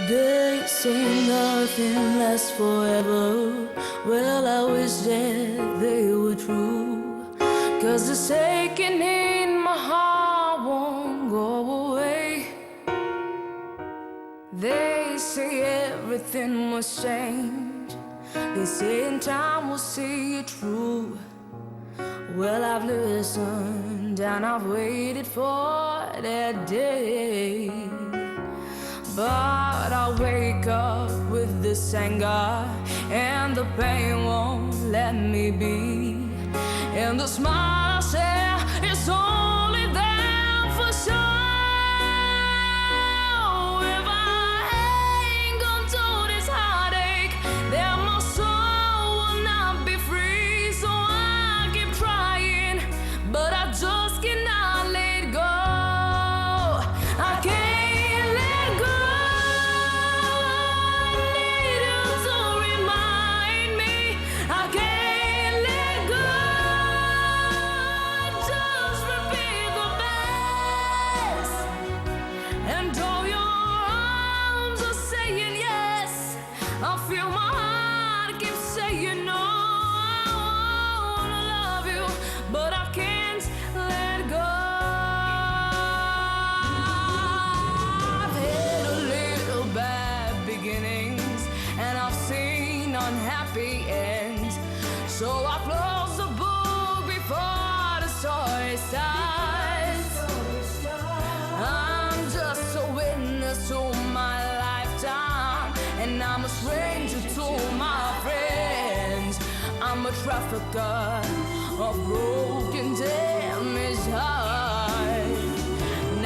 They say nothing lasts forever. Well, I wish that they were true, 'cause the aching in my heart won't go away. They say everything must change. They say in time we'll see it true. Well, I've listened and I've waited for that day, but I wake up with this anger, and the pain won't let me be. And the smile I share is only there for show. If I ain't gone through this heartache, then my soul will not be free. So I keep trying, but I just cannot let go. I can't let go. I feel my heart keep saying no. I wanna love you, but I can't let go. I've had a little bad beginnings, and I've seen unhappy ends. So I close the book before the story starts. I'm just a witness to my lifetime, and I'm a stranger to my friends. I'm a trafficker of broken, damaged hearts.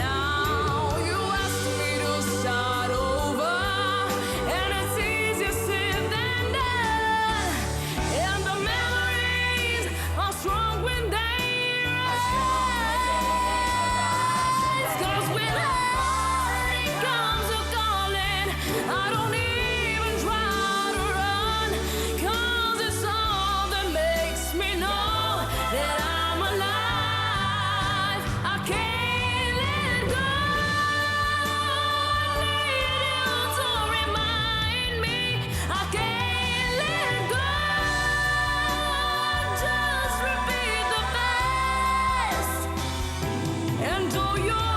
Now you ask me to start over, and it's easier said than done. And the memories are strong when they rise. 'Cause when heartache comes a calling, I don't even try to run, 'cause it's all that makes me know that I'm alive. I can't let go. I need you to remind me. I can't let go. Just repeat the past, and though your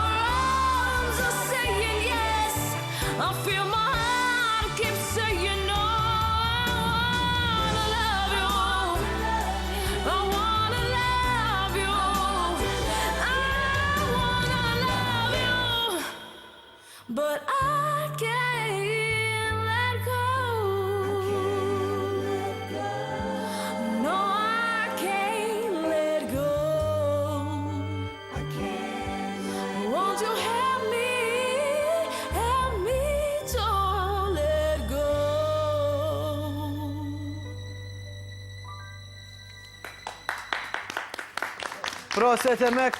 arms are saying yes, I feel my heart keep saying no. I wanna love you. I wanna love you. I wanna love you, but I can't let go. No, I can't let go. Won't you help me to let go? Proset hemmhekk.